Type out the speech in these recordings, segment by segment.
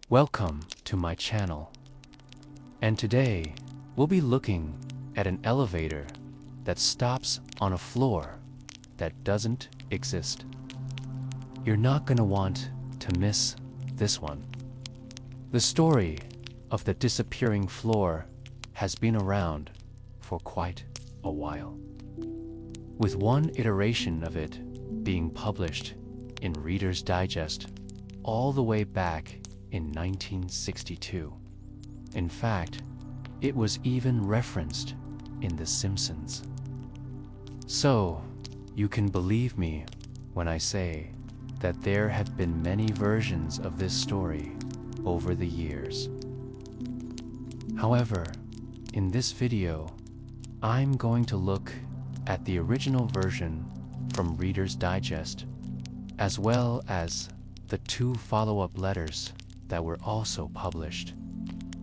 Welcome to my channel. And today, we'll be looking at an elevator that stops on a floor that doesn't exist. You're not gonna want to miss this one. The story of the disappearing floor has been around for quite a while, with one iteration of it being published in Reader's Digest all the way back in 1962. In fact, it was even referenced in The Simpsons. So, you can believe me when I say that there have been many versions of this story over the years. However, in this video, I'm going to look at the original version from Reader's Digest, as well as the 2 follow-up letters that were also published.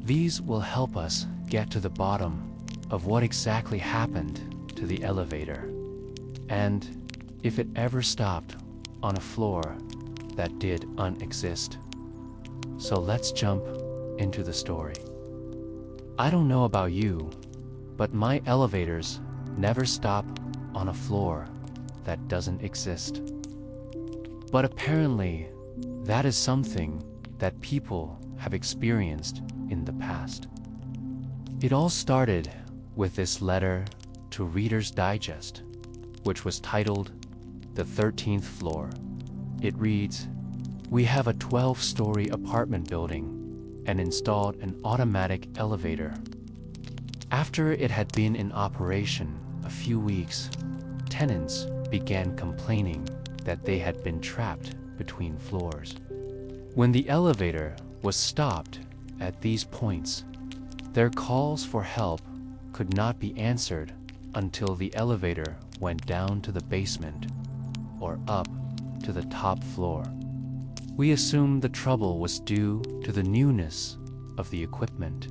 These will help us get to the bottom of what exactly happened to the elevator, and if it ever stopped on a floor that did unexist. So let's jump into the story. I don't know about you, but my elevators never stop on a floor that doesn't exist. But apparently, that is something that people have experienced in the past. It all started with this letter to Reader's Digest, which was titled The 13th Floor. It reads, "We have a 12-story apartment building and installed an automatic elevator. After it had been in operation a few weeks, tenants began complaining that they had been trapped between floors. When the elevator was stopped at these points, their calls for help could not be answered until the elevator went down to the basement or up to the top floor. We assumed the trouble was due to the newness of the equipment.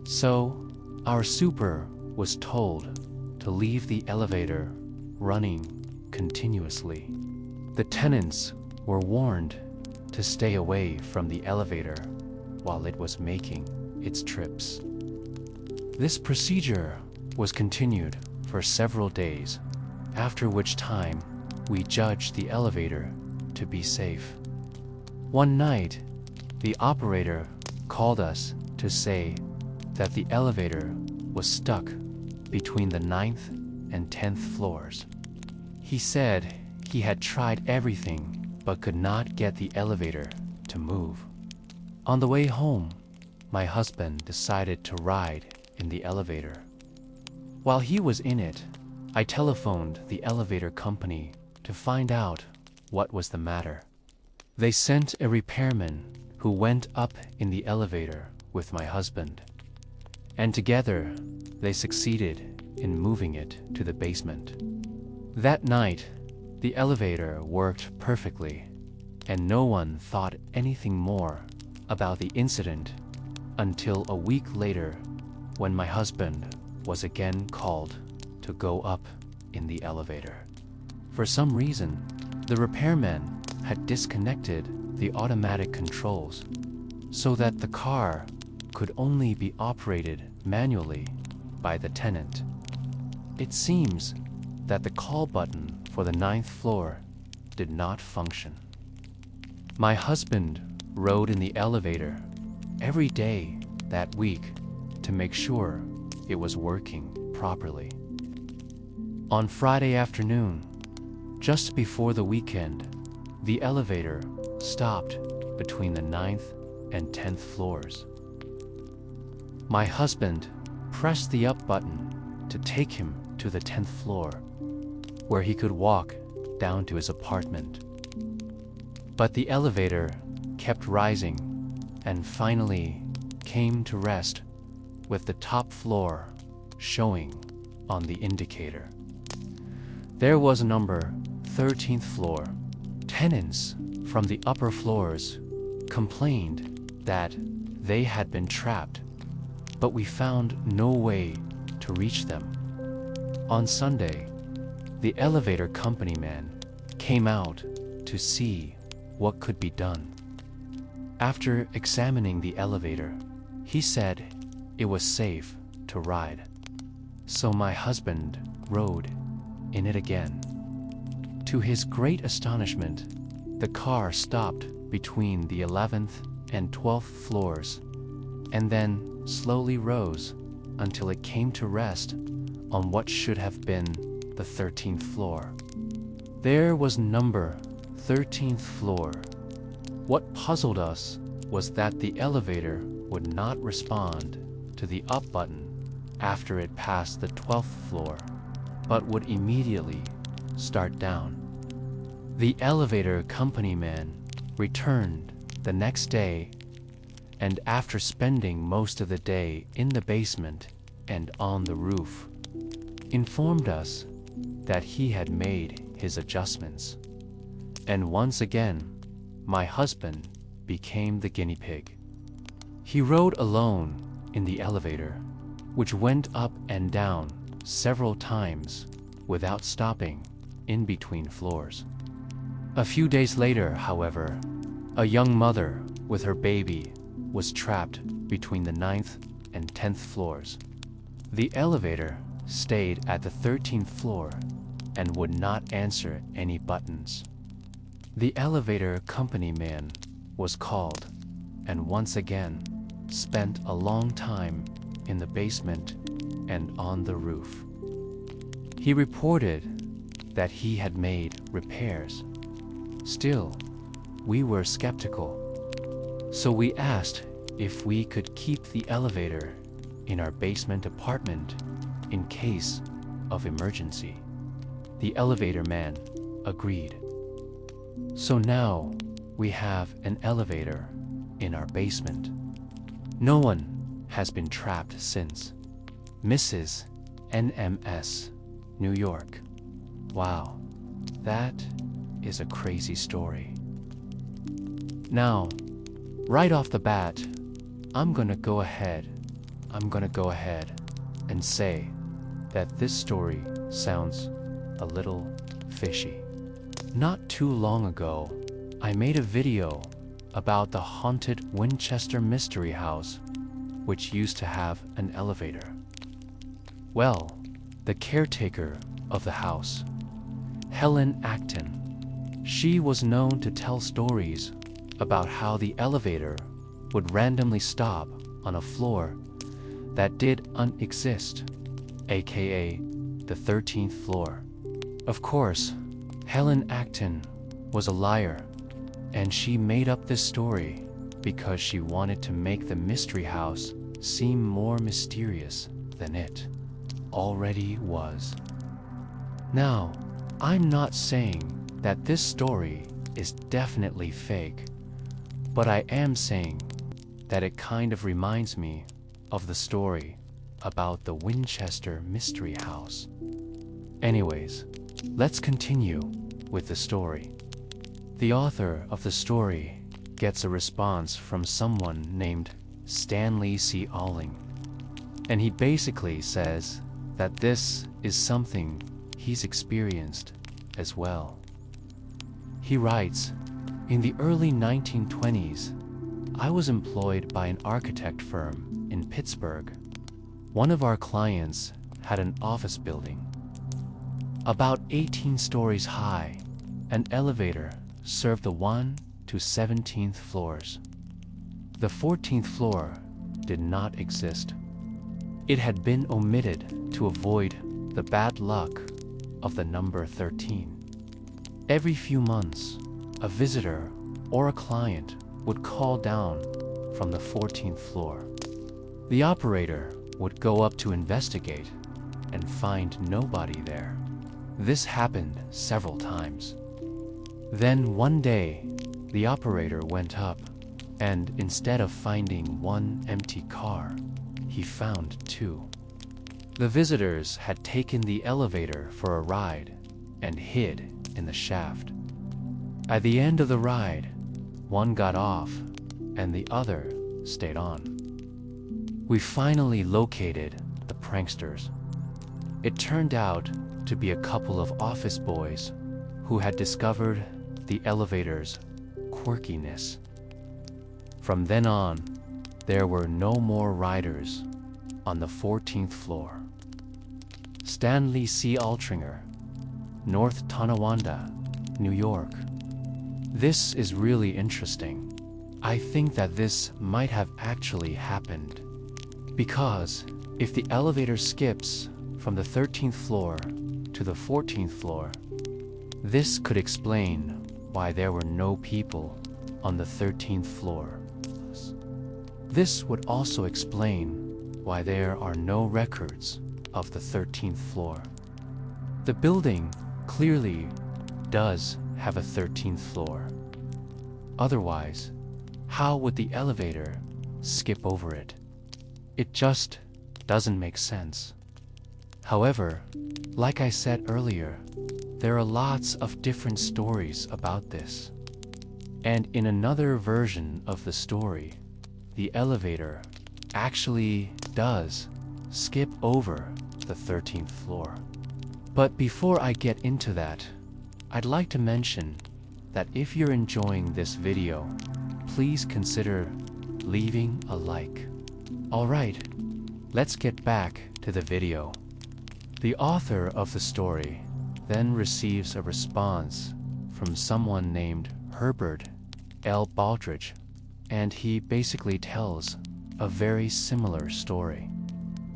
So, our super was told to leave the elevator running continuously. The tenants were warned to stay away from the elevator while it was making its trips. This procedure was continued for several days, after which time we judged the elevator to be safe. One night, the operator called us to say that the elevator was stuck between the 9th and 10th floors. He said he had tried everything but could not get the elevator to move. On the way home, my husband decided to ride in the elevator. While he was in it, I telephoned the elevator company to find out what was the matter. They sent a repairman who went up in the elevator with my husband, and together they succeeded in moving it to the basement. That night, the elevator worked perfectly, and no one thought anything more about the incident until a week later, when my husband was again called to go up in the elevator. For some reason, the repairman had disconnected the automatic controls so that the car could only be operated manually by the tenant. It seems that the call button for the 9th floor did not function. My husband rode in the elevator every day that week to make sure it was working properly. On Friday afternoon, just before the weekend, the elevator stopped between the 9th and 10th floors. My husband pressed the up button to take him to the 10th floor, where he could walk down to his apartment. But the elevator kept rising and finally came to rest with the top floor showing on the indicator. There was a number 13th floor. Tenants from the upper floors complained that they had been trapped, but we found no way to reach them. On Sunday, the elevator company man came out to see what could be done. After examining the elevator, he said it was safe to ride. So my husband rode in it again. To his great astonishment, the car stopped between the 11th and 12th floors, and then slowly rose until it came to rest on what should have been the 13th floor. There was number 13th floor. What puzzled us was that the elevator would not respond to the up button after it passed the 12th floor, but would immediately start down. The elevator company man returned the next day, and after spending most of the day in the basement and on the roof, informed us that he had made his adjustments. And once again, my husband became the guinea pig. He rode alone in the elevator, which went up and down several times without stopping in between floors. A few days later, however, a young mother with her baby was trapped between the 9th and 10th floors. The elevator stayed at the 13th floor and would not answer any buttons. The elevator company man was called and once again spent a long time in the basement and on the roof. He reported that he had made repairs. Still, we were skeptical, so we asked if we could keep the elevator in our basement apartment in case of emergency. The elevator man agreed. So now we have an elevator in our basement. No one has been trapped since. Mrs. NMS, New York. Wow, that is a crazy story. Now, right off the bat, I'm gonna go ahead and say that this story sounds a little fishy. Not too long ago, I made a video about the haunted Winchester Mystery House, which used to have an elevator. Well, the caretaker of the house, Helen Acton, she was known to tell stories about how the elevator would randomly stop on a floor that did not exist, aka the 13th floor. Of course, Helen Acton was a liar, and she made up this story because she wanted to make the mystery house seem more mysterious than it already was. Now, I'm not saying that this story is definitely fake, but I am saying that it kind of reminds me of the story about the Winchester Mystery House. Anyways, let's continue with the story. The author of the story gets a response from someone named Stanley C. Alling, and he basically says that this is something he's experienced as well. He writes, "In the early 1920s, I was employed by an architect firm in Pittsburgh. One of our clients had an office building, about 18 stories high. An elevator served the 1 to 17th floors. The 14th floor did not exist. It had been omitted to avoid the bad luck of the number 13. Every few months, a visitor or a client would call down from the 14th floor. The operator would go up to investigate and find nobody there. This happened several times. Then one day, the operator went up, and instead of finding one empty car, he found two. The visitors had taken the elevator for a ride and hid in the shaft. At the end of the ride, one got off and the other stayed on. We finally located the pranksters. It turned out to be a couple of office boys who had discovered the elevator's quirkiness. From then on, there were no more riders on the 14th floor. Stanley C. Altringer, North Tonawanda, New York. This is really interesting. I think that this might have actually happened. Because if the elevator skips from the 13th floor to the 14th floor, this could explain why there were no people on the 13th floor. This would also explain why there are no records of the 13th floor. The building clearly does have a 13th floor. Otherwise, how would the elevator skip over it? It just doesn't make sense. However, like I said earlier, there are lots of different stories about this. And in another version of the story, the elevator actually does skip over the 13th floor. But before I get into that, I'd like to mention that if you're enjoying this video, please consider leaving a like. Alright, let's get back to the video. The author of the story then receives a response from someone named Herbert L. Baldridge, and he basically tells a very similar story.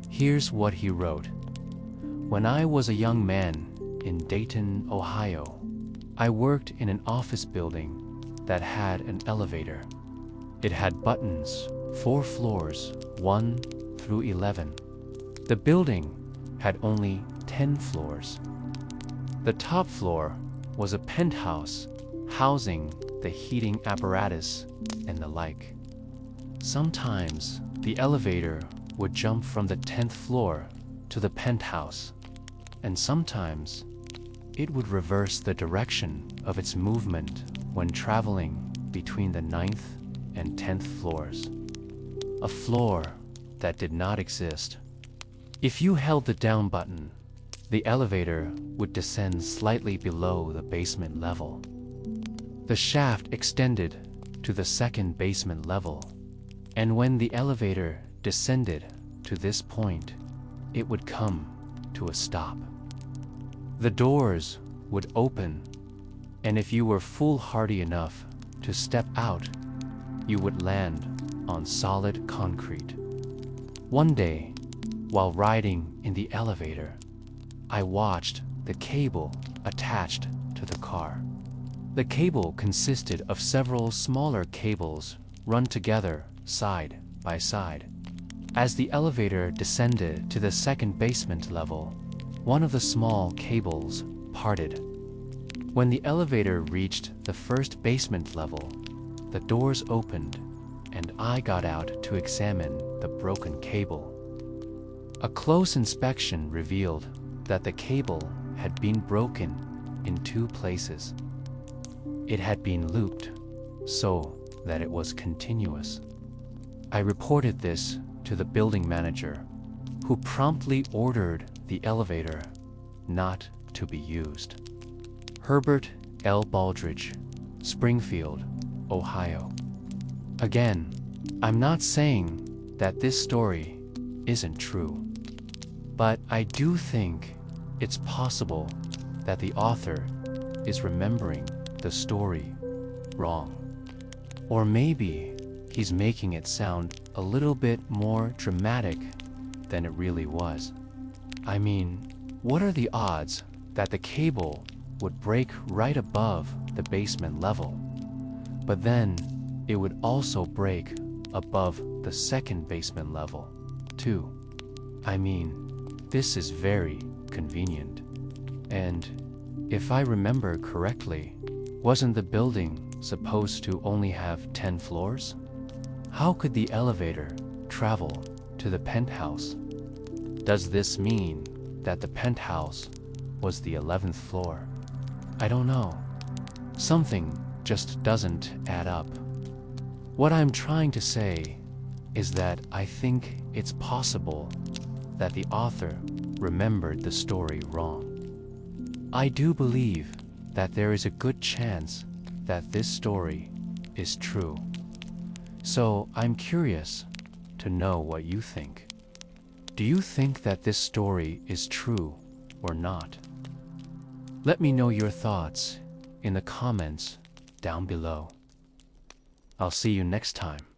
Here's what he wrote. When I was a young man in Dayton, Ohio, I worked in an office building that had an elevator. It had buttons, 4 floors, 1 through 11. The building had only 10 floors. The top floor was a penthouse housing the heating apparatus and the like. Sometimes the elevator would jump from the 10th floor to the penthouse, and sometimes it would reverse the direction of its movement when traveling between the 9th and 10th floors. A floor that did not exist. If you held the down button, the elevator would descend slightly below the basement level. The shaft extended to the 2nd basement level, and when the elevator descended to this point, it would come to a stop. The doors would open, and if you were foolhardy enough to step out, you would land on solid concrete. One day, while riding in the elevator, I watched the cable attached to the car. The cable consisted of several smaller cables run together side by side. As the elevator descended to the 2nd basement level, one of the small cables parted. When the elevator reached the 1st basement level, the doors opened and I got out to examine the broken cable. A close inspection revealed that the cable had been broken in 2 places. It had been looped so that it was continuous. I reported this to the building manager, who promptly ordered the elevator not to be used. Herbert L. Baldridge, Springfield, Ohio. Again, I'm not saying that this story isn't true, but I do think it's possible that the author is remembering the story wrong. Or maybe he's making it sound a little bit more dramatic than it really was. I mean, what are the odds that the cable would break right above the basement level, but then it would also break above the 2nd basement level, too? I mean, this is very convenient. And if I remember correctly, wasn't the building supposed to only have 10 floors? How could the elevator travel to the penthouse? Does this mean that the penthouse was the 11th floor? I don't know. Something just doesn't add up. What I'm trying to say is that I think it's possible that the author remembered the story wrong. I do believe that there is a good chance that this story is true. So I'm curious to know what you think. Do you think that this story is true or not? Let me know your thoughts in the comments down below. I'll see you next time.